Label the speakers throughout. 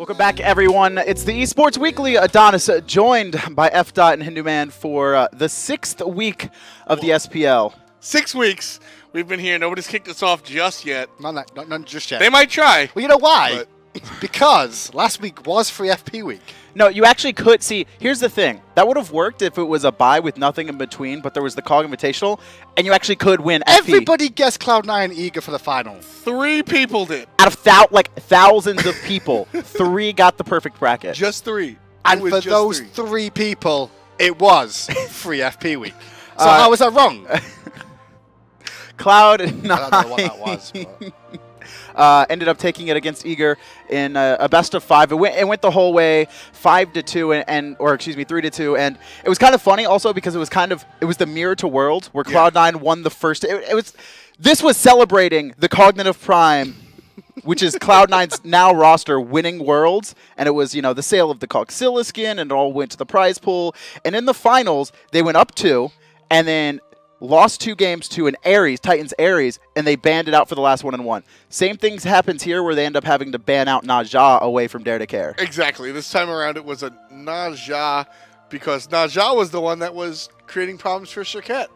Speaker 1: Welcome back, everyone. It's the Esports Weekly. Adanas joined by F. Dot and Hindu Man for the 6th week of the SPL.
Speaker 2: 6 weeks. We've been here. Nobody's kicked us off just yet.
Speaker 3: Not just yet.
Speaker 2: They might try.
Speaker 3: Well, you know why? Because last week was free FP week.
Speaker 1: No, you actually could. See, here's the thing. That would have worked if it was a bye with nothing in between, but there was the COG Invitational, and you actually could win FP.
Speaker 3: Everybody guessed Cloud9 and Eager for the final.
Speaker 2: 3 people did.
Speaker 1: Out of thousands of people, 3 got the perfect bracket.
Speaker 2: Just 3.
Speaker 3: And for those 3 people, it was free FP week. So how was that wrong?
Speaker 1: Cloud9
Speaker 3: I don't know what that was.
Speaker 1: ended up taking it against Eager in a best of 5. It went the whole way, 5-2 or excuse me, 3-2, and it was kind of funny also because it was the mirror to Worlds where Cloud9 won the first. This was celebrating the Cognitive Prime, which is Cloud9's now roster winning Worlds, and it was, you know, the sale of the Coxilla skin, and it all went to the prize pool. And in the finals, they went up 2, and then lost 2 games to an Ares, Titans Ares, and they banned it out for the last 1-1. Same things happens here where they end up having to ban out Naja away from Dare to Care.
Speaker 2: Exactly. This time around it was a Naja because Naja was the one that was creating problems for Shaquette.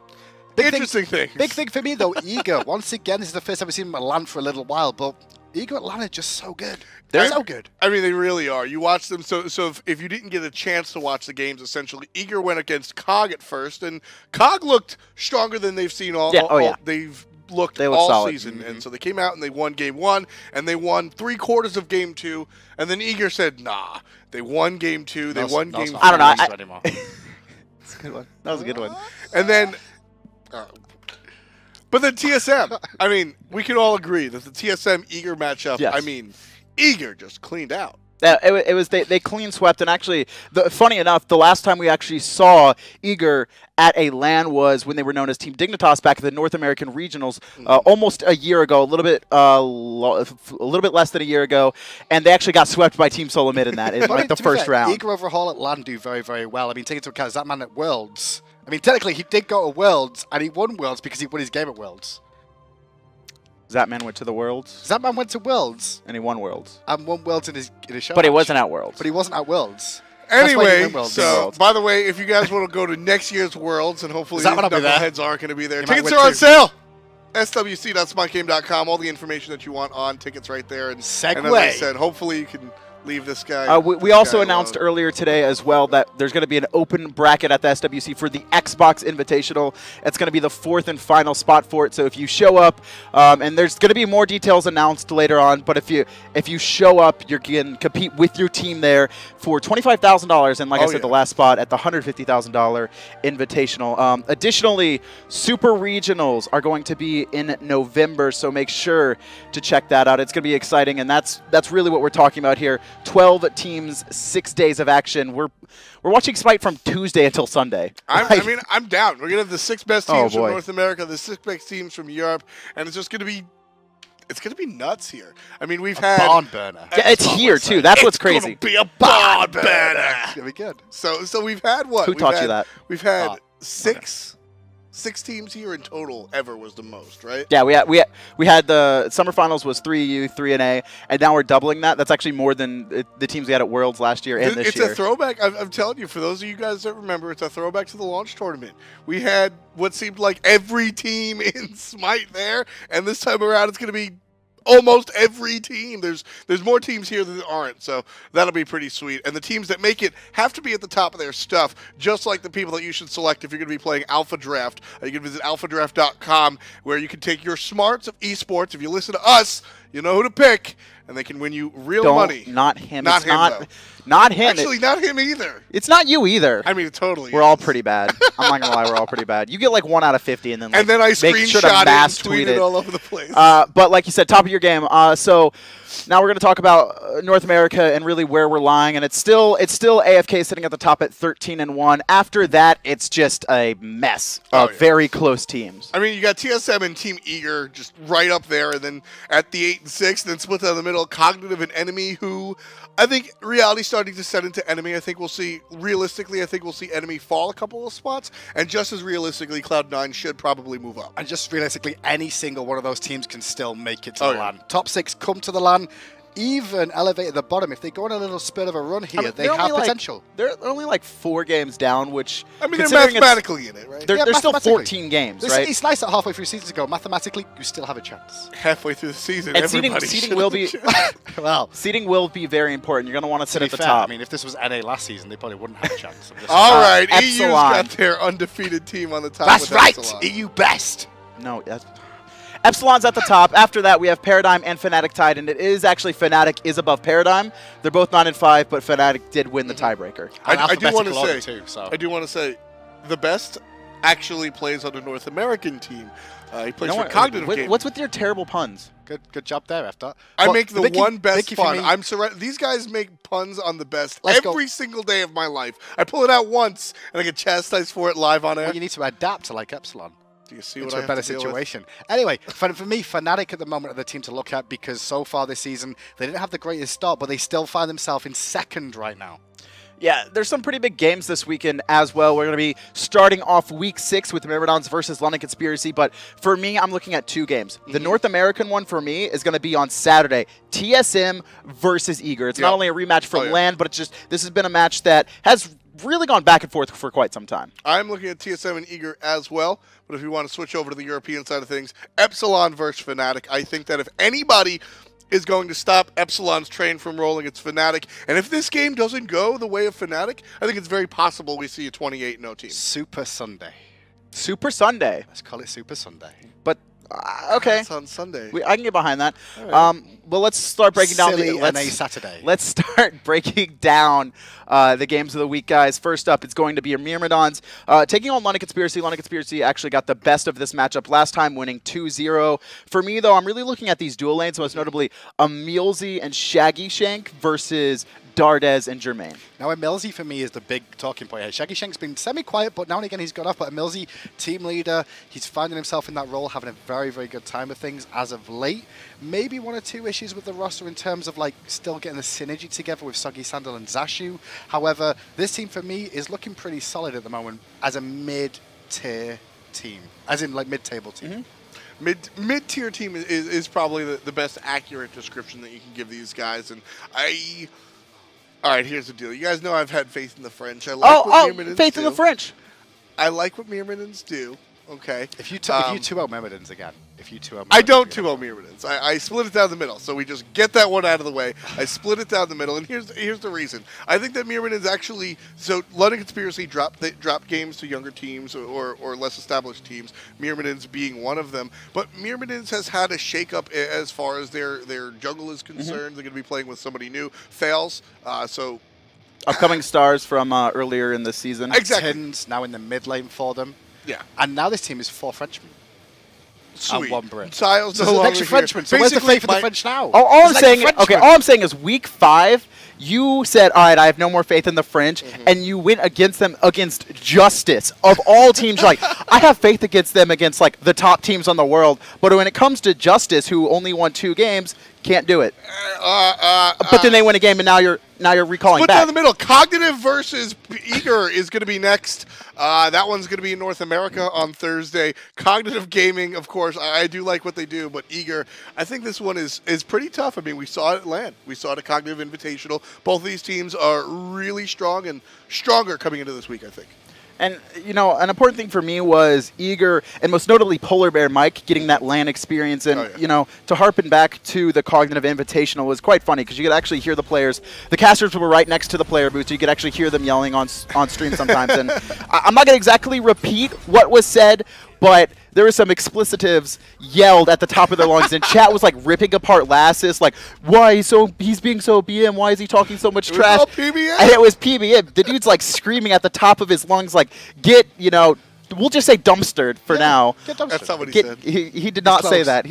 Speaker 2: Interesting thing.
Speaker 3: Big thing for me, though, Eager. Once again, this is the first time we've seen him land for a little while, but Eager Atlanta are just so good. They're so good.
Speaker 2: I mean, they really are. You watch them, so if you didn't get a chance to watch the games, essentially, Eager went against COG at first, and COG looked stronger than they've seen they've looked all
Speaker 1: solid.
Speaker 2: Season. And so they came out and they won game 1, and they won 3/4 of game 2, and then Eager said, nah. They won game 2, they won game 3.
Speaker 1: I don't know. That's a good one. That was a good one.
Speaker 2: And then... but then TSM, I mean, we can all agree that the TSM-Eager matchup, I mean, Eager just cleaned out.
Speaker 1: It was they clean swept, and actually, funny enough, the last time we actually saw Eager at a LAN was when they were known as Team Dignitas back at the North American Regionals, almost a year ago, a little bit less than a year ago, and they actually got swept by Team Solomid in that in like the first round.
Speaker 3: Eager overhaul at LAN do very, very well. I mean, take into account that man at Worlds. I mean, technically, he did go to Worlds, and he won Worlds because he won his game at Worlds.
Speaker 1: Zatman went to the Worlds.
Speaker 3: Zatman went to Worlds.
Speaker 1: And he won Worlds.
Speaker 3: And won Worlds in his show.
Speaker 1: But he wasn't at Worlds.
Speaker 3: But he wasn't at Worlds.
Speaker 2: Anyway, so, by the way, if you guys want to go to next year's Worlds, and hopefully these knuckleheads aren't going to be there, tickets are on sale! swc.smutgame.com, all the information that you want on tickets right there. And as I said, hopefully you can leave this guy.
Speaker 1: We also announced earlier today as well that there's going to be an open bracket at the SWC for the Xbox Invitational. It's going to be the 4th and final spot for it. So if you show up, and there's going to be more details announced later on, but if you show up, you can compete with your team there for $25,000, and like I said, the last spot at the $150,000 Invitational. Additionally, Super Regionals are going to be in November, so make sure to check that out. It's going to be exciting, and that's really what we're talking about here. 12 teams, 6 days of action. We're watching Smite from Tuesday until Sunday.
Speaker 2: I mean, I'm down. We're gonna have the 6 best teams from North America, the 6 best teams from Europe, and it's just gonna be. It's going to be nuts here. I mean, we've had...
Speaker 3: barn burner.
Speaker 1: Yeah, it's here, too. That's what's crazy.
Speaker 2: It's going to be a barn burner.
Speaker 3: It's going to be good.
Speaker 2: So we've had what?
Speaker 1: Who taught you that?
Speaker 2: We've had 6 teams here in total ever was the most, right?
Speaker 1: Yeah, we had the summer finals was 3U, 3NA, and now we're doubling that. That's actually more than the teams we had at Worlds last year and this year.
Speaker 2: It's a throwback. I'm telling you, for those of you guys that remember, it's a throwback to the launch tournament. We had what seemed like every team in Smite there, and this time around it's going to be almost every team. There's more teams here than there aren't, so that'll be pretty sweet. And the teams that make it have to be at the top of their stuff, just like the people that you should select if you're going to be playing Alpha Draft. You can visit alphadraft.com, where you can take your smarts of esports. If you listen to us, you know who to pick, and they can win you real money.
Speaker 1: Not him.
Speaker 2: Not him.
Speaker 1: Not him.
Speaker 2: Actually, not him either.
Speaker 1: It's not you either.
Speaker 2: I mean, totally.
Speaker 1: We're all pretty bad. I'm not gonna lie, we're all pretty bad. You get like 1 out of 50, and then
Speaker 2: I
Speaker 1: make sure to mass tweet it
Speaker 2: all over the place.
Speaker 1: But like you said, top of your game. So now we're gonna talk about North America and really where we're lying, and it's still AFK sitting at the top at 13-1. After that, it's just a mess of very close teams.
Speaker 2: I mean, you got TSM and Team Eager just right up there, and then at the 8-6, and then split down the middle, Cognitive and Enemy, who I think reality starting to set into Enemy. I think we'll see, realistically, Enemy fall a couple of spots, and just as realistically, Cloud9 should probably move up.
Speaker 3: And just realistically, any single one of those teams can still make it to the LAN. Top 6 come to the LAN. even elevated the bottom. If they go on a little spurt of a run here, they have potential.
Speaker 1: They're only like 4 games down, which
Speaker 2: I mean, they're mathematically in it, right?
Speaker 1: There's still 14 games, right?
Speaker 3: It's nice that halfway through seasons ago, mathematically, you still have a chance.
Speaker 2: Halfway through the season,
Speaker 1: and seeding will be
Speaker 3: well,
Speaker 1: seeding will be very important. You're going to want to sit at the
Speaker 3: fair,
Speaker 1: top.
Speaker 3: I mean, if this was NA last season, they probably wouldn't have a chance.
Speaker 2: All right, EU's
Speaker 1: Epsilon.
Speaker 2: got their undefeated team on the top.
Speaker 3: That's right,
Speaker 2: Epsilon.
Speaker 3: EU best.
Speaker 1: No, Epsilon's at the top. After that, we have Paradigm and Fnatic tied, and it is actually Fnatic is above Paradigm. They're both 9-5, but Fnatic did win the tiebreaker.
Speaker 2: I do want to say,
Speaker 3: too, so.
Speaker 2: I do want to say, the best actually plays on a North American team. He plays for Cognitive Gaming.
Speaker 1: What's with your terrible puns?
Speaker 3: Good job there, after.
Speaker 2: I make the one best pun.
Speaker 3: Me.
Speaker 2: These guys make puns on the best
Speaker 3: Let's
Speaker 2: every single day of my life. I pull it out once, and I get chastised for it live on air.
Speaker 3: Well, you need to adapt to like Epsilon.
Speaker 2: Do you see what
Speaker 3: into
Speaker 2: I
Speaker 3: a
Speaker 2: have
Speaker 3: better
Speaker 2: to deal
Speaker 3: situation. Anyway, for me, Fnatic at the moment are the team to look at because so far this season, they didn't have the greatest start, but they still find themselves in second right now.
Speaker 1: Yeah, there's some pretty big games this weekend as well. We're going to be starting off week 6 with Myrmidons versus London Conspiracy, but for me, I'm looking at 2 games. The North American one for me is going to be on Saturday, TSM versus Eager. It's not only a rematch from LAN, but it's just this has been a match that has really gone back and forth for quite some time.
Speaker 2: I'm looking at TSM and Eager as well, but if you want to switch over to the European side of things, Epsilon versus Fnatic. I think that if anybody is going to stop Epsilon's train from rolling, it's Fnatic. And if this game doesn't go the way of Fnatic, I think it's very possible we see a 28-0 team.
Speaker 3: Super Sunday.
Speaker 1: Super Sunday.
Speaker 3: Let's call it Super Sunday.
Speaker 1: But okay,
Speaker 2: It's on Sunday.
Speaker 1: I can get behind that. Right. Well, let's start breaking down
Speaker 3: Saturday.
Speaker 1: Let's start breaking down the games of the week, guys. First up, it's going to be your Myrmidons taking on London Conspiracy. London Conspiracy actually got the best of this matchup last time, winning 2-0. For me, though, I'm really looking at these dual lanes, most notably Emilzy and Shaggy Shank versus Dardez and Jermaine.
Speaker 3: Now, Emilzy for me is the big talking point here. Shaggy Shank's been semi-quiet, but now and again he's got off. But Emilzy, team leader, he's finding himself in that role, having a very, very good time with things as of late. Maybe 1 or 2 issues with the roster in terms of like still getting the synergy together with Soggy Sandal and Zashu. However, this team for me is looking pretty solid at the moment as a mid-tier team, as in like mid-table team.
Speaker 2: Mid-tier team is probably the best accurate description that you can give these guys. And all right, here's the deal. You guys know I've had faith in the French. I like what Myrmidons
Speaker 1: faith
Speaker 2: do.
Speaker 1: in the French.
Speaker 2: I like what Myrmidons do. Okay.
Speaker 3: If you 2-0 Myrmidons again,
Speaker 2: I don't 2-0 Myrmidons. I split it down the middle, so we just get that one out of the way. I split it down the middle, and here's the reason. I think that Myrmidons actually, so London Conspiracy dropped games to younger teams or less established teams, Myrmidons being one of them. But Myrmidons has had a shakeup as far as their jungle is concerned. They're going to be playing with somebody new. Fails, so
Speaker 1: upcoming stars from earlier in the season.
Speaker 2: Exactly.
Speaker 3: Tins now in the mid lane for them.
Speaker 2: Yeah.
Speaker 3: And now this team is 4 Frenchmen.
Speaker 2: Sweet.
Speaker 3: And 1 Brit.
Speaker 2: Sile's
Speaker 3: So
Speaker 2: no
Speaker 3: there's an
Speaker 2: longer
Speaker 3: extra
Speaker 2: here.
Speaker 3: Frenchman. So where's the
Speaker 2: Basically,
Speaker 3: faith of the French now?
Speaker 1: All I'm
Speaker 3: It's
Speaker 1: saying,
Speaker 3: like
Speaker 1: okay, all I'm saying is week 5, you said, all right, I have no more faith in the French, and you went against them against Justice. Of all teams, like, I have faith against them against, like, the top teams on the world, but when it comes to Justice, who only won 2 games, can't do it. But then they win a game, and now you're recalling
Speaker 2: Split
Speaker 1: back.
Speaker 2: down the middle. Cognitive versus Eager is going to be next. That one's going to be in North America on Thursday. Cognitive Gaming, of course, I do like what they do, but Eager, I think this one is pretty tough. I mean, we saw it at LAN. We saw it at Cognitive Invitational. Both of these teams are really strong and stronger coming into this week, I think.
Speaker 1: And, you know, an important thing for me was Eager, and most notably Polar Bear Mike, getting that LAN experience. And, you know, to harpen back to the Cognitive Invitational was quite funny because you could actually hear the players. The casters were right next to the player booth, so you could actually hear them yelling on stream sometimes. And I'm not going to exactly repeat what was said, but there were some explicitives yelled at the top of their lungs, and chat was like ripping apart Lassus, like, why he's being so BM, why is he talking so much trash?
Speaker 2: PBM.
Speaker 1: And it was PBM. The dude's like screaming at the top of his lungs, like, get, you know, we'll just say dumpstered for now.
Speaker 3: Get dumpstered.
Speaker 2: That's not what he said.
Speaker 1: He did not say that.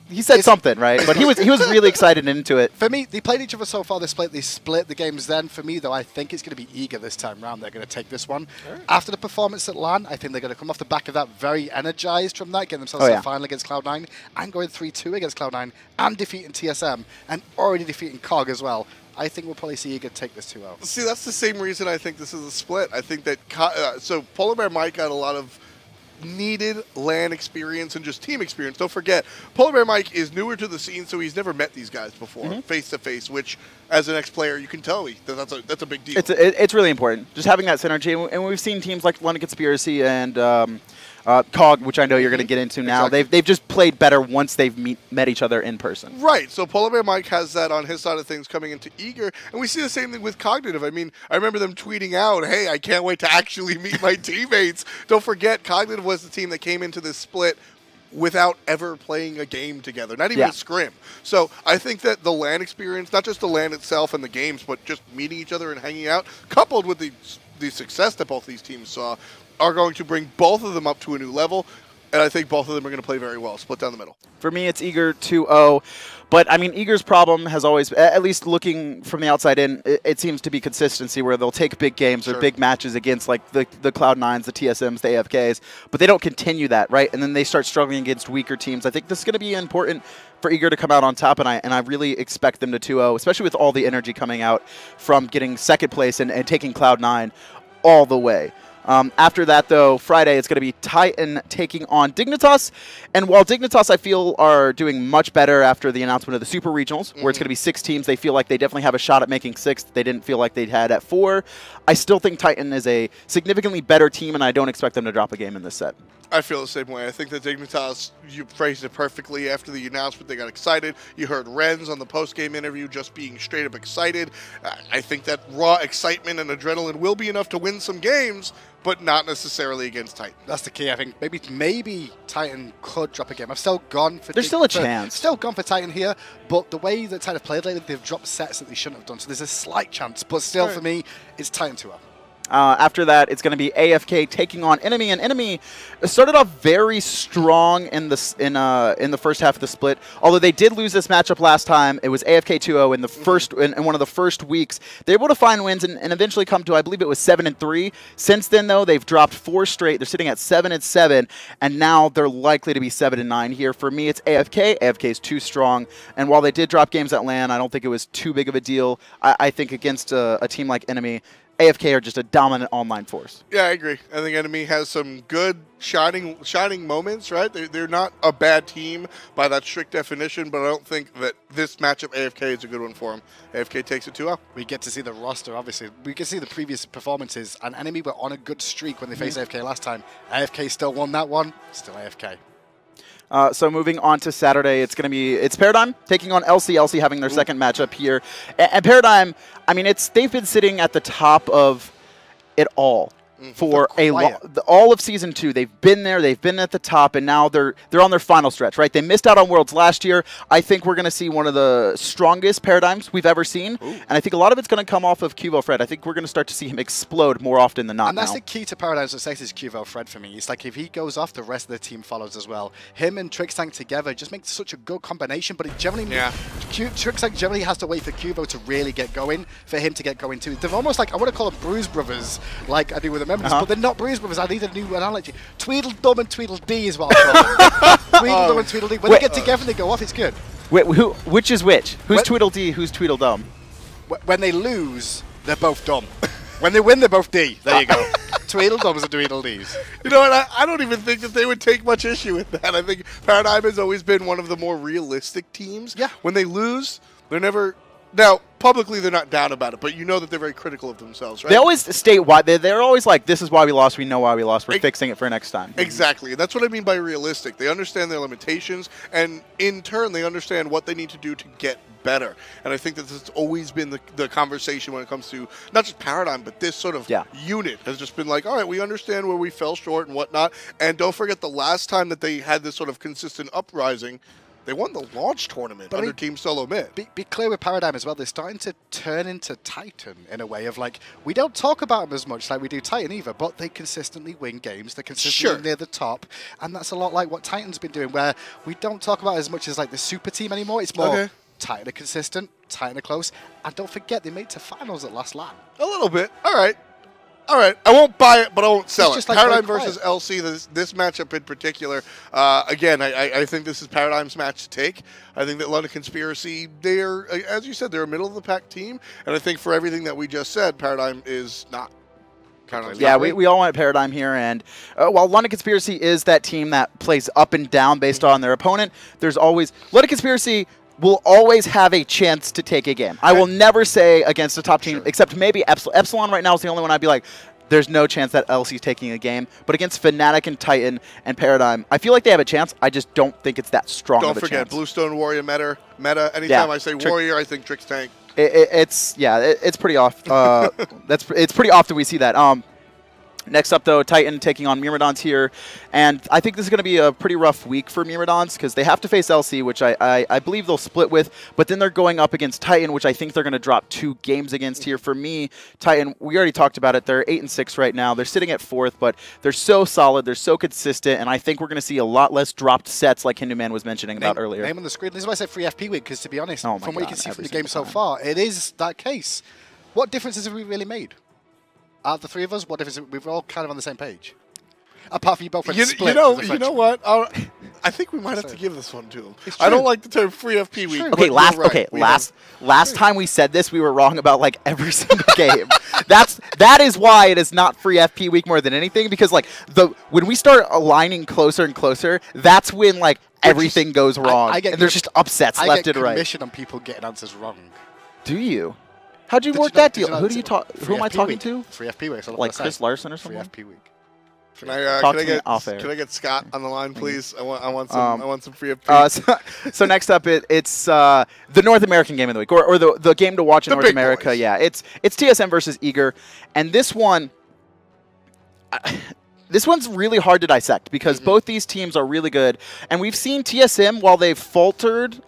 Speaker 1: He said something, right? But he was really excited and into it.
Speaker 3: For me, they played each other so far. They split the games then. For me, though, I think it's going to be Eager this time round. They're going to take this one. Right. After the performance at LAN, I think they're going to come off the back of that very energized from that, getting themselves to the final against Cloud9 and going 3-2 against Cloud9 and defeating TSM and already defeating COG as well. I think we'll probably see Eager take this 2-0.
Speaker 2: See, that's the same reason I think this is a split. I think that so Polar Bear Mike got a lot of needed LAN experience and just team experience. Don't forget, Polar Bear Mike is newer to the scene, so he's never met these guys before, face to face. Which, as an ex-player, you can tell that's a big deal.
Speaker 1: It's really important, just having that synergy. And we've seen teams like London Conspiracy and COG, which I know you're going to get into now.
Speaker 2: Exactly.
Speaker 1: They've just played better once they've met each other in person.
Speaker 2: Right. So Polar Bear Mike has that on his side of things coming into Eager, and we see the same thing with Cognitive. I mean, I remember them tweeting out, "Hey, I can't wait to actually meet my teammates." Don't forget, Cognitive was the team that came into this split without ever playing a game together, not even a scrim. So I think that the LAN experience, not just the LAN itself and the games, but just meeting each other and hanging out, coupled with the success that both these teams saw, are going to bring both of them up to a new level. And I think both of them are going to play very well, split down the middle.
Speaker 1: For me, it's Eager 2-0. But, I mean, Eager's problem has always, at least looking from the outside in, it seems to be consistency where they'll take big games or big matches against, like, the Cloud9s, the TSMs, the AFKs, but they don't continue that, right? And then they start struggling against weaker teams. I think this is going to be important for Eager to come out on top, and I really expect them to 2-0, especially with all the energy coming out from getting second place and taking Cloud9 all the way. After that, though, Friday, it's going to be Titan taking on Dignitas. And while Dignitas, I feel, are doing much better after the announcement of the Super Regionals, where it's going to be 6 teams, they feel like they definitely have a shot at making 6th. They didn't feel like they had at 4. I still think Titan is a significantly better team, and I don't expect them to drop a game in this set.
Speaker 2: I feel the same way. I think that Dignitas, you phrased it perfectly. After the announcement, they got excited. You heard Renz on the post-game interview just being straight up excited. I think that raw excitement and adrenaline will be enough to win some games, but not necessarily against Titan.
Speaker 3: That's the key. I think maybe Titan could drop a game. I've still gone for...
Speaker 1: There's still a chance.
Speaker 3: Still gone for Titan here, but the way that Titan have played lately, they've dropped sets that they shouldn't have done, so there's a slight chance. But still, for me, it's Titan 2-0.
Speaker 1: After that, it's going to be AFK taking on Enemy, and Enemy started off very strong in the first half of the split. Although they did lose this matchup last time, it was AFK 2-0 in the first in one of the first weeks. They were able to find wins and eventually come to, I believe it was 7-3. Since then, though, they've dropped 4 straight. They're sitting at 7-7, and now they're likely to be 7-9 here. For me, it's AFK. AFK is too strong, and while they did drop games at LAN, I don't think it was too big of a deal. I think against a team like Enemy, AFK are just a dominant online force.
Speaker 2: Yeah, I agree. I think Enemy has some good shining moments, right? They're not a bad team by that strict definition, but I don't think that this matchup AFK is a good one for them. AFK takes it 2-0.
Speaker 3: We get to see the roster, obviously. We can see the previous performances, and Enemy were on a good streak when they faced AFK last time. AFK still won that one, still AFK.
Speaker 1: So moving on to Saturday, it's Paradigm taking on LC. LC having their second matchup here, and Paradigm. I mean, they've been sitting at the top of it all for all of Season 2. They've been there, they've been at the top, and now they're on their final stretch, right? They missed out on Worlds last year. I think we're going to see one of the strongest Paradigms we've ever seen, and I think a lot of it's going to come off of Cuvo Fred. I think we're going to start to see him explode more often than not.
Speaker 3: And that's the key to Paradigm's success is Cuvo Fred for me. It's like if he goes off, the rest of the team follows as well. Him and Trixtank together just makes such a good combination, but it generally Trixtank generally has to wait for Cuvo to really get going for him to get going too. They're almost like, I want to call them Bruise Brothers, like I do with the members, but they're not Bruise Brothers. I need a new analogy. Tweedledum and Tweedledee is what I call them. Tweedledum and Tweedledee. When they get together and they go off, it's good.
Speaker 1: Wait, which is which? Who's Tweedledee, who's Tweedledum?
Speaker 3: When they lose, they're both dumb. When they win, they're both D. There you go. Tweedledums and Tweedledees.
Speaker 2: You know what? I don't even think that they would take much issue with that. I think Paradigm has always been one of the more realistic teams.
Speaker 3: Yeah.
Speaker 2: When they lose, they're never... Now, publicly, they're not down about it, but you know that they're very critical of themselves, right?
Speaker 1: They always state why. They're always like, this is why we lost. We know why we lost. We're fixing it for next time.
Speaker 2: Exactly. And that's what I mean by realistic. They understand their limitations, and in turn, they understand what they need to do to get better. And I think that this has always been the conversation when it comes to not just Paradigm, but this sort of unit has just been like, all right, we understand where we fell short and whatnot. And don't forget the last time that they had this sort of consistent uprising, they won the launch tournament under Team Solo Mid.
Speaker 3: Be clear with Paradigm as well. They're starting to turn into Titan in a way of like, we don't talk about them as much like we do Titan either, but they consistently win games. They're consistently near the top. And that's a lot like what Titan's been doing, where we don't talk about it as much as like the super team anymore. It's more Titan are consistent, Titan are close. And don't forget, they made it to finals at last LAN.
Speaker 2: A little bit. All right. All right, I won't buy it, but I won't sell it.
Speaker 3: Like
Speaker 2: Paradigm versus LC, this matchup in particular, again, I think this is Paradigm's match to take. I think that London Conspiracy, they're, as you said, they're a middle-of-the-pack team, and I think for everything that we just said, Paradigm is not.
Speaker 1: Yeah, we all want Paradigm here, and while London Conspiracy is that team that plays up and down based on their opponent, there's always London Conspiracy will always have a chance to take a game. I will never say against a top team, except maybe Epsilon. Epsilon right now is the only one I'd be like, there's no chance that LC's taking a game. But against Fnatic and Titan and Paradigm, I feel like they have a chance. I just don't think it's that strong of a chance.
Speaker 2: Don't forget, Bluestone Warrior meta. Anytime I say Warrior, I think Trix Tank.
Speaker 1: It's pretty off. It's pretty often we see that. Next up, though, Titan taking on Myrmidons here. And I think this is going to be a pretty rough week for Myrmidons because they have to face LC, which I believe they'll split with. But then they're going up against Titan, which I think they're going to drop 2 games against here. For me, Titan, we already talked about it. They're 8-6 right now. They're sitting at 4th, but they're so solid. They're so consistent. And I think we're going to see a lot less dropped sets like Hinduman was mentioning about earlier.
Speaker 3: Name on the screen. This is why I said free FP week because, to be honest, from what you can see from the game so far, it is that case. What differences have we really made? Out of the 3 of us, what difference? We're all kind of on the same page. Apart from you both split.
Speaker 2: You know what? I think we might have to give this one to him. I don't like the term free FP week.
Speaker 1: Okay, last time we said this, we were wrong about like every single game. That is why it is not free FP week more than anything, because like when we start aligning closer and closer, that's when like everything goes wrong. And there's just upsets left and right.
Speaker 3: I get commission on people getting answers wrong.
Speaker 1: Do you? How'd you work that deal? Who do you talk? Who am I talking to?
Speaker 3: Free FP week.
Speaker 1: Like Chris Larson or something?
Speaker 3: Free FP week.
Speaker 2: Can I get Scott on the line, please? I want some free FP.
Speaker 1: So next up, it's the North American game of the week, or the game to watch in North America. Boys. Yeah, it's TSM versus Eager, and this one. This one's really hard to dissect because both these teams are really good. And we've seen TSM, while they've faltered,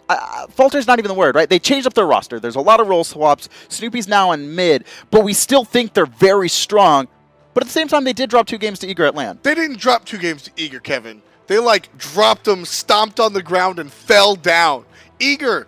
Speaker 1: falter's not even the word, right? They changed up their roster. There's a lot of role swaps. Snoopy's now in mid, but we still think they're very strong. But at the same time, they did drop 2 games to Eager at LAN.
Speaker 2: They didn't drop 2 games to Eager, Kevin. They, like, dropped them, stomped on the ground, and fell down. Eager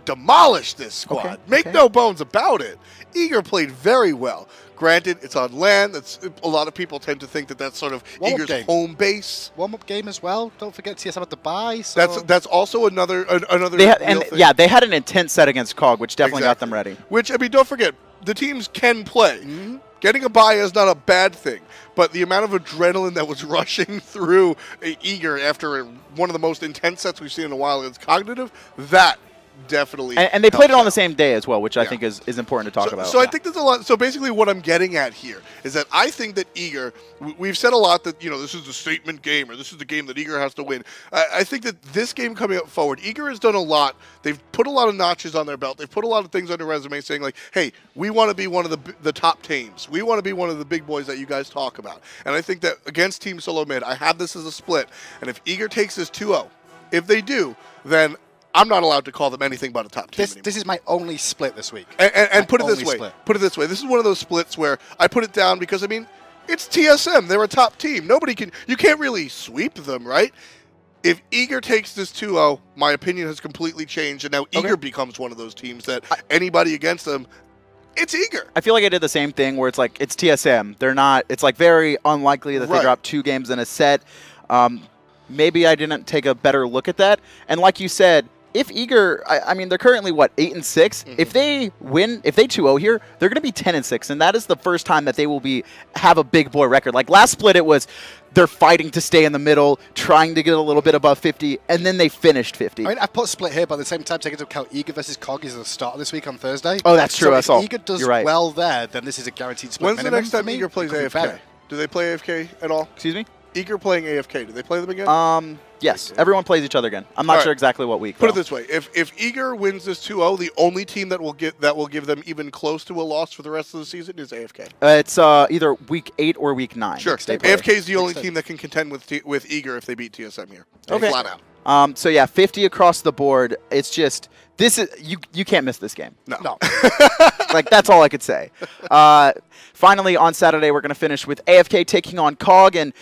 Speaker 2: demolished this squad. Make no bones about it. Eager played very well. Granted, it's on LAN. A lot of people tend to think that that's sort of Eager's home base.
Speaker 3: Warm-up game as well. Don't forget TSM had to buy. So.
Speaker 2: That's also another
Speaker 1: thing. Yeah, they had an intense set against COG, which definitely got them ready.
Speaker 2: Which, I mean, don't forget, the teams can play. Getting a bye is not a bad thing, but the amount of adrenaline that was rushing through Eager after one of the most intense sets we've seen in a while against Cognitive, that definitely
Speaker 1: and they played it on the same day as well, which I think is important to talk about.
Speaker 2: So I think there's a lot. So basically what I'm getting at here is that I think that Eager, we've said a lot that, you know, this is the statement game, or this is the game that Eager has to win. I think that this game coming up forward, Eager has done a lot. They've put a lot of notches on their belt. They've put a lot of things on their resume saying like, hey, we want to be one of the top teams. We want to be one of the big boys that you guys talk about. And I think that against Team Solo Mid, I have this as a split. And if Eager takes this 2-0, if they do, then I'm not allowed to call them anything but a top team anymore.
Speaker 3: This is my only split this week.
Speaker 2: And put it this way. Put it this way. This is one of those splits where I put it down because, I mean, it's TSM. They're a top team. You can't really sweep them, right? If Eager takes this 2-0, my opinion has completely changed, and now Eager becomes one of those teams that anybody against them, it's Eager.
Speaker 1: I feel like I did the same thing where it's like, it's TSM. They're not, it's like very unlikely that they drop 2 games in a set. Maybe I didn't take a better look at that. And like you said, if Eager, I mean, they're currently, what, 8-6? If they win, if they 2-0 here, they're going to be 10-6, and that is the first time that they will have a big boy record. Like last split, it was they're fighting to stay in the middle, trying to get a little bit above 50, and then they finished 50.
Speaker 3: I mean, I put split here, but at the same time, taking into account Eager versus COG is the start of this week on Thursday.
Speaker 1: Oh, that's true.
Speaker 3: So if Eager does well there, then this is a guaranteed split.
Speaker 2: When's the next time Eager plays AFK? Do they play AFK at all?
Speaker 1: Excuse me?
Speaker 2: Eager playing AFK. Do they play them again?
Speaker 1: Yes. Everyone plays each other again. I'm not sure exactly what week.
Speaker 2: Put it this way: if Eager wins this 2-0, the only team that will give them even close to a loss for the rest of the season is AFK.
Speaker 1: It's either week 8 or week 9.
Speaker 2: Sure. AFK is the only team that can contend with Eager if they beat TSM here.
Speaker 1: Okay.
Speaker 2: Flat out.
Speaker 1: So yeah, 50 across the board. It's just you can't miss this game.
Speaker 2: No.
Speaker 1: Like that's all I could say. Finally on Saturday we're gonna finish with AFK taking on COG, and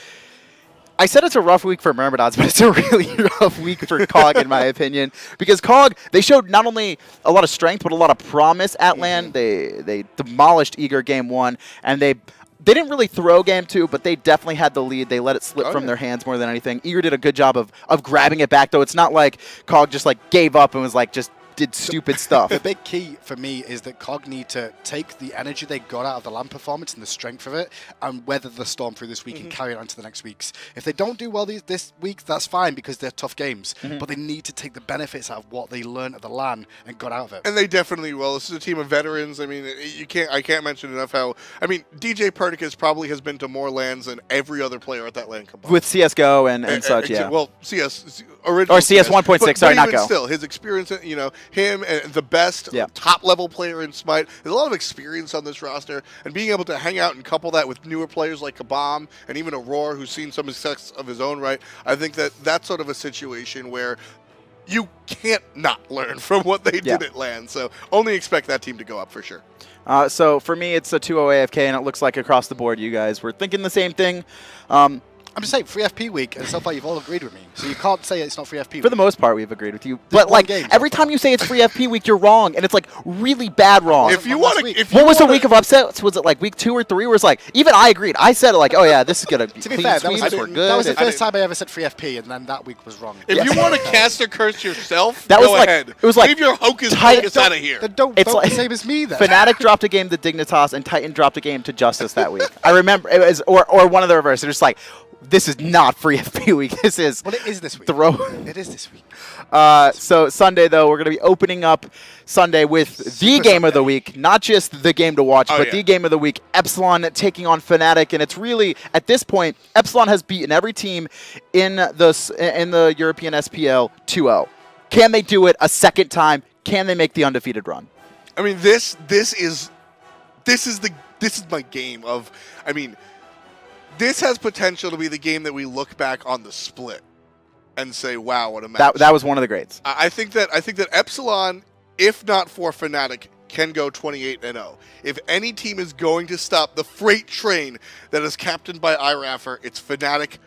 Speaker 1: I said it's a rough week for Myrmidons, but it's a really rough week for COG in my opinion, because COG, they showed not only a lot of strength but a lot of promise at LAN. They demolished Eager game 1, and they didn't really throw game 2, but they definitely had the lead. They let it slip from their hands more than anything. Eager did a good job of grabbing it back, though. It's not like COG just like gave up and was like just did stupid stuff.
Speaker 3: The big key for me is that COG need to take the energy they got out of the LAN performance and the strength of it and weather the storm through this week and carry it on to the next weeks. If they don't do well this week, that's fine because they're tough games. But they need to take the benefits out of what they learned at the LAN and got out of it.
Speaker 2: And they definitely will. This is a team of veterans. I mean, I can't mention enough how, I mean, DJ Perdiccas probably has been to more LANs than every other player at that LAN combined.
Speaker 1: With CSGO and such, yeah.
Speaker 2: Well, CS, original
Speaker 1: or CS 1.6, sorry, not
Speaker 2: even
Speaker 1: Go.
Speaker 2: Still, his experience, you know, him and the best top-level player in Smite. There's a lot of experience on this roster, and being able to hang out and couple that with newer players like Kabam and even Aurora, who's seen some success of his own right, I think that that's sort of a situation where you can't not learn from what they did at LAN. So only expect that team to go up for sure.
Speaker 1: So for me, it's a 2-0 AFK, and it looks like across the board you guys were thinking the same thing.
Speaker 3: I'm just saying, free FP week, and so far you've all agreed with me. So you can't say it's not free FP week.
Speaker 1: For the most part, we've agreed with you. But like every time you say it's free FP week, you're wrong, and it's like really bad wrong.
Speaker 2: If you want to,
Speaker 1: what was the week of upsets? Was it like week 2 or 3? Where it's like even I agreed. I said like, oh yeah, this is gonna be
Speaker 3: to be fair, that was the first time I ever said free FP, and then that week was wrong.
Speaker 2: If you want to cast a curse yourself,
Speaker 1: that was
Speaker 2: go
Speaker 1: like,
Speaker 2: ahead.
Speaker 1: It was like
Speaker 2: leave your hocus pocus out of here.
Speaker 3: Then don't vote the same as me. Then
Speaker 1: Fnatic dropped a game to Dignitas, and Titan dropped a game to Justice that week. I remember it was or one of the reverse. They're just like, this is not free FP week. This is
Speaker 3: well, it is this week.
Speaker 1: It
Speaker 3: is this week.
Speaker 1: So Sunday though, we're gonna be opening up Sunday with the game of the week, not just the game to watch, but the game of the week. Epsilon taking on Fnatic, and it's really at this point, Epsilon has beaten every team in the European SPL 2-0. Can they do it a second time? Can they make the undefeated run?
Speaker 2: I mean, this is my game of. I mean, this has potential to be the game that we look back on the split and say, "Wow, what a match!"
Speaker 1: That was one of the greats.
Speaker 2: I think that Epsilon, if not for Fnatic, can go 28-0. If any team is going to stop the freight train that is captained by iRaffer, it's Fnatic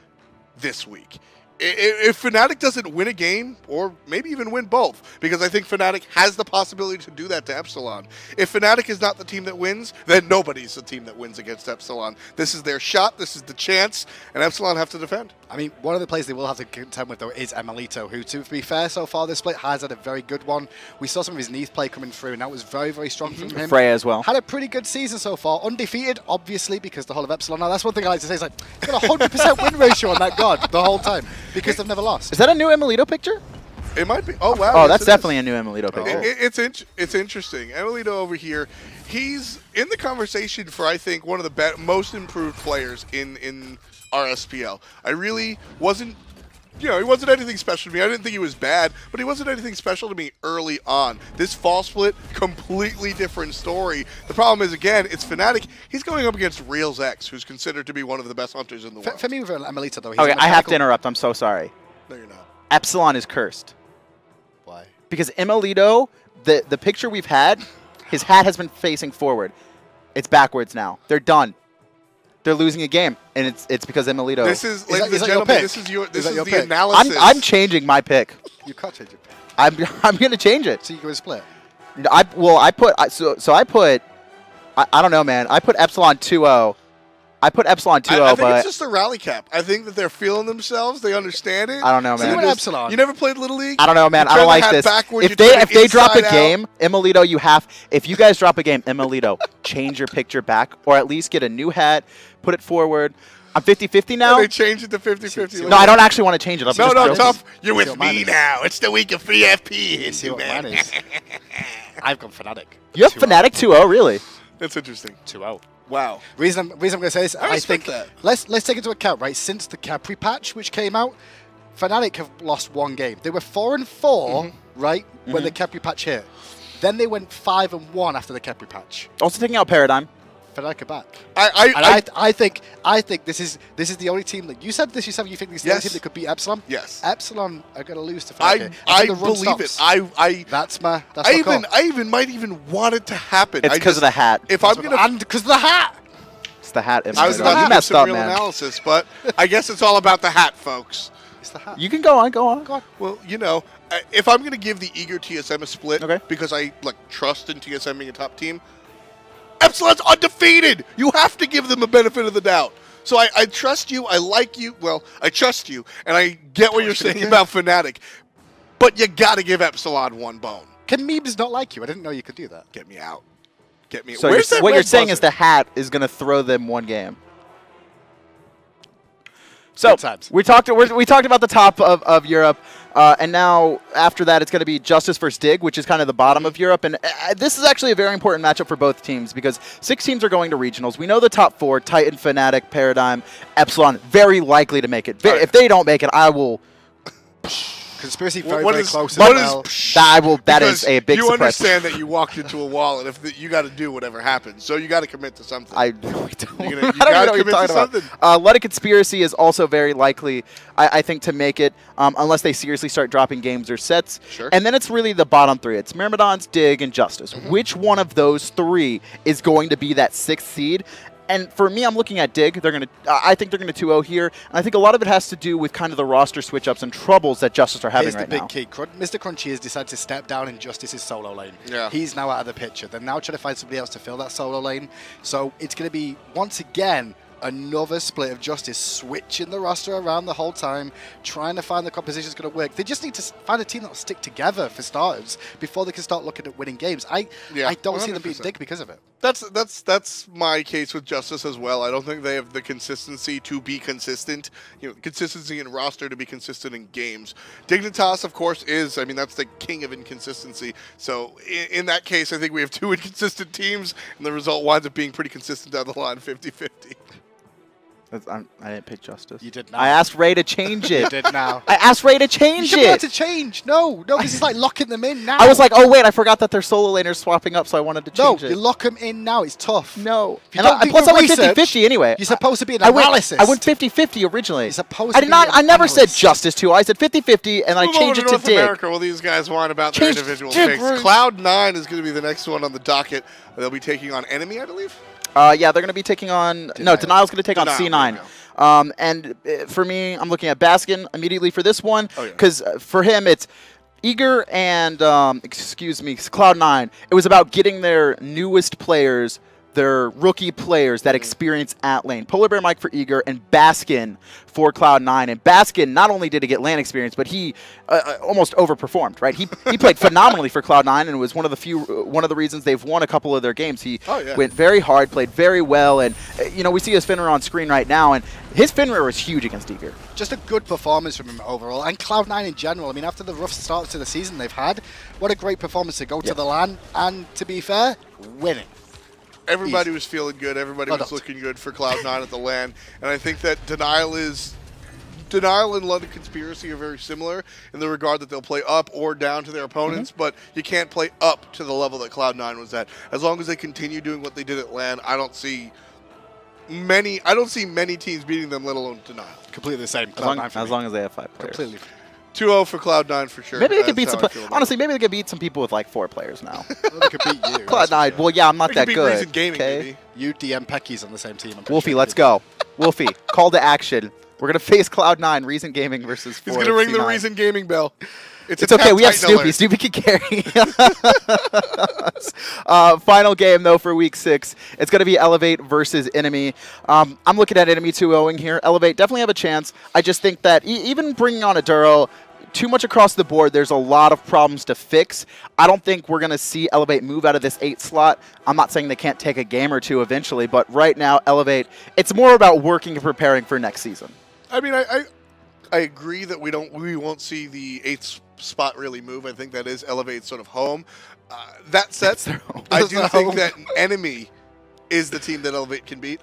Speaker 2: this week. If Fnatic doesn't win a game, or maybe even win both, because I think Fnatic has the possibility to do that to Epsilon. If Fnatic is not the team that wins, then nobody's the team that wins against Epsilon. This is their shot, this is the chance, and Epsilon have to defend.
Speaker 3: I mean, one of the players they will have to contend with, though, is Emelito, who, to be fair, so far this split has had a very good one. We saw some of his Neath play coming through, and that was very, very strong from him.
Speaker 1: Freya as well.
Speaker 3: Had a pretty good season so far. Undefeated, obviously, because the whole of Epsilon. Now, that's one thing I like to say. It's like, you've got a 100% win ratio on that god the whole time, because they've never lost.
Speaker 1: Is that a new Emelito picture?
Speaker 2: It might be. Oh, wow.
Speaker 1: Oh,
Speaker 2: yes,
Speaker 1: that's definitely a new Emelito picture.
Speaker 2: It's interesting. Emelito over here, he's in the conversation for, I think, one of the most improved players in our SPL. I really wasn't, he wasn't anything special to me. I didn't think he was bad, but he wasn't anything special to me early on. This fall split, completely different story. The problem is, again, it's Fnatic. He's going up against Reals X, who's considered to be one of the best hunters in the world.
Speaker 3: For me, with Emelito, though, he's
Speaker 1: okay, I have to interrupt. I'm so sorry.
Speaker 2: No, you're not.
Speaker 1: Epsilon is cursed.
Speaker 3: Why?
Speaker 1: Because Emelito, the picture we've had, his hat has been facing forward. It's backwards now. They're done. They're losing a game, and it's because Emelito.
Speaker 2: This is, ladies and gentlemen, this is the analysis.
Speaker 1: I'm changing my pick.
Speaker 3: You can't change your pick.
Speaker 1: I'm gonna change it.
Speaker 3: So you go split.
Speaker 1: I don't know, man. I put Epsilon 2-0. I put Epsilon 2-0,
Speaker 2: I think
Speaker 1: but
Speaker 2: it's just a rally cap. I think that they're feeling themselves. They understand it.
Speaker 1: I don't know,
Speaker 3: So
Speaker 1: man.
Speaker 3: you went Epsilon.
Speaker 2: You never played Little League?
Speaker 1: I don't know, man. I don't like this. If they drop a game, Emelito, if you guys drop a game, Emelito, change your picture back, or at least get a new hat, put it forward. I'm 50-50 now.
Speaker 2: Yeah, they changed it to 50-50.
Speaker 1: No, I don't actually want to change it.
Speaker 2: No, tough. You're with me now. It's the week of free FP.
Speaker 3: See what mine is. I've got Fnatic.
Speaker 1: You have Fnatic 2-0, really?
Speaker 2: That's interesting.
Speaker 3: 2-0.
Speaker 2: Wow.
Speaker 3: Reason I'm going to say this, I think
Speaker 2: that.
Speaker 3: let's take into account, right, since the Capri patch which came out, Fnatic have lost one game. They were 4-4, right, when the Capri patch hit. Then they went 5-1 after the Capri patch.
Speaker 1: Also taking out Paradigm.
Speaker 3: Fnatic are back.
Speaker 2: I
Speaker 3: think this is the only team that you said this yourself. You think this is the only team that could beat Epsilon?
Speaker 2: Yes.
Speaker 3: Epsilon are going to lose to Fnatic.
Speaker 2: I believe it.
Speaker 3: I
Speaker 2: even might even want it to happen.
Speaker 1: It's because of the hat.
Speaker 3: And because of the hat.
Speaker 1: It's the hat.
Speaker 2: I was about to do some real analysis, but I guess it's all about the hat, folks.
Speaker 3: It's the hat.
Speaker 1: You can go on. Go on.
Speaker 2: Well, if I'm going to give the Eager TSM a split, because I trust in TSM being a top team, Epsilon's undefeated. You have to give them a benefit of the doubt. So I trust you. I like you. Well, I trust you, and I get what you're saying about Fnatic. But you got to give Epsilon one bone.
Speaker 3: Can memes not like you? I didn't know you could do that.
Speaker 2: Get me out. Get me.
Speaker 1: So
Speaker 2: Where's that
Speaker 1: what
Speaker 2: red
Speaker 1: you're saying
Speaker 2: buzzer?
Speaker 1: is the hat is going to throw them one game. So
Speaker 3: Good times.
Speaker 1: we talked about the top of Europe, and now after that it's going to be Justice versus Dig, which is kind of the bottom of Europe. And this is actually a very important matchup for both teams because 6 teams are going to regionals. We know the top 4: Titan, Fnatic, Paradigm, Epsilon, very likely to make it. If they don't make it, I will.
Speaker 3: Conspiracy very,
Speaker 2: What
Speaker 3: very
Speaker 2: is-
Speaker 3: close
Speaker 2: what
Speaker 3: as well.
Speaker 1: That
Speaker 2: Because
Speaker 1: is a big
Speaker 2: you
Speaker 1: surprise.
Speaker 2: understand that you walked into a wall, and if you got to do whatever happens, so you got to commit to something.
Speaker 1: I really don't.
Speaker 2: You
Speaker 1: I don't
Speaker 2: gotta
Speaker 1: even know what you're
Speaker 2: commit to
Speaker 1: talking about.
Speaker 2: something.
Speaker 1: Let a Conspiracy is also very likely, I think, to make it, unless they seriously start dropping games or sets.
Speaker 2: Sure.
Speaker 1: And then it's really the bottom 3. It's Myrmidons, Dig, and Justice. Which one of those 3 is going to be that 6th seed? And for me, I'm looking at Dig. I think they're going to 2-0 here. And I think a lot of it has to do with kind of the roster switch-ups and troubles that Justice are having
Speaker 3: Here's
Speaker 1: right
Speaker 3: the big
Speaker 1: now.
Speaker 3: key. Mr. Crunchy has decided to step down in Justice's solo lane.
Speaker 2: Yeah.
Speaker 3: He's now out of the picture. They're now trying to find somebody else to fill that solo lane. So it's going to be, once again, another split of Justice switching the roster around the whole time, trying to find the composition is going to work. They just need to find a team that will stick together for starters before they can start looking at winning games. I don't see them beating
Speaker 2: 100%.
Speaker 3: Dig because of it.
Speaker 2: That's my case with Justice as well. I don't think they have the consistency to be consistent. Consistency in roster to be consistent in games. Dignitas, of course, is. I mean, that's the king of inconsistency. So in that case, I think we have 2 inconsistent teams, and the result winds up being pretty consistent down the line, 50-50.
Speaker 1: I didn't pick Justice.
Speaker 3: You did not.
Speaker 1: I asked Ray to change it.
Speaker 3: You did now.
Speaker 1: I asked Ray to
Speaker 3: You
Speaker 1: change
Speaker 3: should be able
Speaker 1: it.
Speaker 3: to change. No, this is like locking them in now.
Speaker 1: I was like, oh wait, I forgot that their solo laners swapping up, so I wanted to change
Speaker 3: no,
Speaker 1: it.
Speaker 3: you lock them in now. It's tough.
Speaker 1: No.
Speaker 3: If you
Speaker 1: And
Speaker 3: don't do
Speaker 1: plus
Speaker 3: your
Speaker 1: I went
Speaker 3: research,
Speaker 1: 50-50 anyway.
Speaker 3: You're supposed to be an
Speaker 1: I went
Speaker 3: analysis.
Speaker 1: 50-50 originally.
Speaker 3: You're supposed
Speaker 1: I
Speaker 3: to
Speaker 1: did
Speaker 3: be
Speaker 1: not.
Speaker 3: an
Speaker 1: I never said
Speaker 3: analyst.
Speaker 1: Justice 2. I said 50-50, and I
Speaker 2: Move
Speaker 1: changed
Speaker 2: over
Speaker 1: it to
Speaker 2: North
Speaker 1: Dig.
Speaker 2: America while these guys whine about their
Speaker 1: Change
Speaker 2: individual
Speaker 1: Dig,
Speaker 2: picks.
Speaker 1: Bruce.
Speaker 2: Cloud9 is going to be the next one on the docket. They'll be taking on Enemy, I believe.
Speaker 1: Yeah, they're going to be taking on... No, Denial's going to take on
Speaker 2: Denial,
Speaker 1: C9. And for me, I'm looking at Baskin immediately for this one,
Speaker 2: Oh, yeah.
Speaker 1: because for him, it's Eager and, Cloud9. It was about getting their newest players, their rookie players that experience at lane. Polar Bear Mike for Eager and Baskin for Cloud9. And Baskin, not only did he get lane experience, but he almost overperformed, right? He played phenomenally for Cloud9 and was one of the reasons they've won a couple of their games. He went very hard, played very well, and we see his Finra on screen right now, and his Finra was huge against Eager.
Speaker 3: Just a good performance from him overall, and Cloud9 in general. I mean, after the rough start to the season they've had, what a great performance to go to the LAN, and to be fair, winning.
Speaker 2: Everybody was feeling good. Everybody was looking good for Cloud9 at the LAN. And I think that Denial and London Conspiracy are very similar in the regard that they'll play up or down to their opponents, but you can't play up to the level that Cloud9 was at. As long as they continue doing what they did at LAN, I don't see many teams beating them, let alone Denial.
Speaker 3: Completely the same.
Speaker 1: As long as they have 5 players.
Speaker 3: Completely.
Speaker 2: 2-0 for Cloud9 for sure.
Speaker 1: Maybe they could beat
Speaker 2: That's
Speaker 1: some.
Speaker 2: how I feel about
Speaker 1: Honestly, maybe they could beat some people with like 4 players now.
Speaker 3: Well, they could beat you.
Speaker 1: Cloud9. Well, yeah, I'm not
Speaker 2: it.
Speaker 1: that
Speaker 2: They could beat
Speaker 1: good.
Speaker 2: Reason Gaming, maybe.
Speaker 3: You DM Pecky's on the same team. I'm pretty
Speaker 1: Wolfie,
Speaker 3: sure
Speaker 1: let's
Speaker 3: they did.
Speaker 1: go. Wolfie, call to action. We're gonna face Cloud9, Reason Gaming versus 4.
Speaker 2: He's going to ring the
Speaker 1: C9.
Speaker 2: Reason Gaming bell.
Speaker 1: It's okay. We have
Speaker 2: Titan
Speaker 1: Snoopy.
Speaker 2: alert.
Speaker 1: Snoopy can carry. Final game, though, for Week 6. It's going to be Elevate versus Enemy. I'm looking at Enemy 2-0ing here. Elevate definitely have a chance. I just think that even bringing on Aduro, too much across the board, there's a lot of problems to fix. I don't think we're going to see Elevate move out of this 8 slot. I'm not saying they can't take a game or 2 eventually, but right now, Elevate, it's more about working and preparing for next season.
Speaker 2: I mean, I agree that we won't see the 8th spot really move. I think that is Elevate's sort of home. That said, I do think that Enemy is the team that Elevate can beat.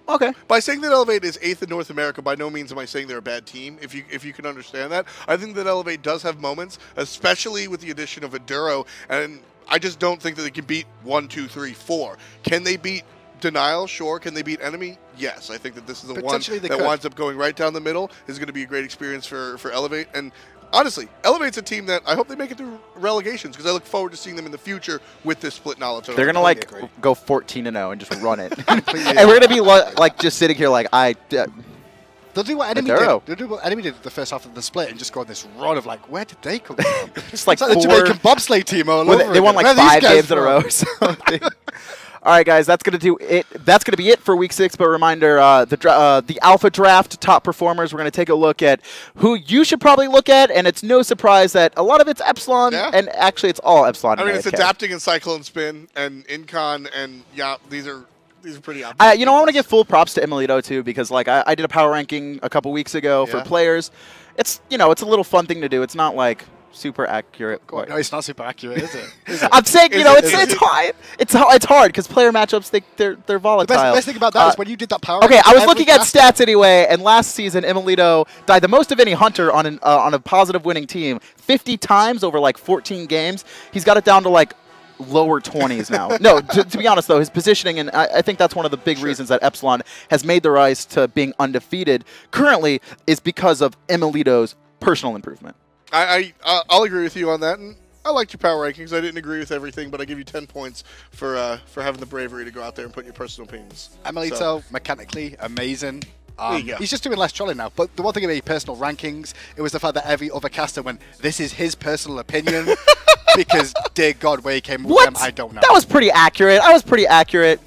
Speaker 1: Okay.
Speaker 2: By saying that Elevate is 8th in North America, by no means am I saying they're a bad team. If you can understand that, I think that Elevate does have moments, especially with the addition of Aduro, and I just don't think that they can beat 1, 2, 3, 4. Can they beat Denial? Sure. Can they beat Enemy? Yes. I think that this is the one that winds up going right down the middle. Is going to be a great experience for Elevate. And honestly, Elevate's a team that I hope they make it through relegations because I look forward to seeing them in the future with this split knowledge.
Speaker 1: They're going to go 14-0 and just run it. And we're going to be like just sitting here like
Speaker 3: They'll do what Enemy did. They'll do what Enemy did the first half of the split and just go on this run of like, where did they come from?
Speaker 1: Just like
Speaker 3: it's like the Jamaican bobsleigh team all over.
Speaker 1: They won like 5 games in a row or something. All right, guys, that's gonna do it. That's gonna be it for Week 6. But reminder, the Alpha Draft top performers. We're gonna take a look at who you should probably look at, and it's no surprise that a lot of it's Epsilon, and actually it's all Epsilon.
Speaker 2: I mean, it's adapting in Cyclone Spin and Incon, and yeah, these are pretty obvious.
Speaker 1: I want to give full props to Emilito too, because like I did a power ranking a couple weeks ago for players. It's it's a little fun thing to do. It's not like super accurate.
Speaker 3: No, it's not super accurate, is it?
Speaker 1: I'm saying, it's hard. It's hard because player matchups they're volatile.
Speaker 3: The best thing about that is when you did that power.
Speaker 1: Okay, I was looking at stats anyway, and last season Emilito died the most of any hunter on a positive winning team, 50 times over like 14 games. He's got it down to like lower 20s now. No, to be honest though, his positioning, and I think that's one of the big reasons that Epsilon has made the rise to being undefeated currently is because of Emilito's personal improvement.
Speaker 2: I'll agree with you on that, and I liked your power rankings. I didn't agree with everything, but I give you 10 points for having the bravery to go out there and put your personal opinions.
Speaker 3: Emilito, mechanically amazing. He's just doing less trolling now. But the one thing about your personal rankings, it was the fact that every other caster went, this is his personal opinion, because dear God, where he came with them, I don't know.
Speaker 1: That was pretty accurate. I was pretty accurate.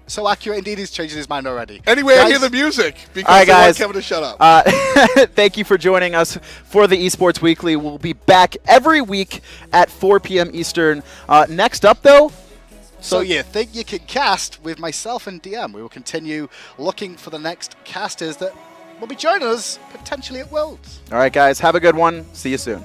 Speaker 3: So accurate indeed, he's changing his mind already.
Speaker 2: Anyway, guys, I hear the music because I want Kevin to shut up.
Speaker 1: Thank you for joining us for the Esports Weekly. We'll be back every week at 4 p.m. Eastern. Next up, though.
Speaker 3: So you think you can cast with myself and DM. We will continue looking for the next casters that will be joining us potentially at Worlds.
Speaker 1: All right, guys. Have a good one. See you soon.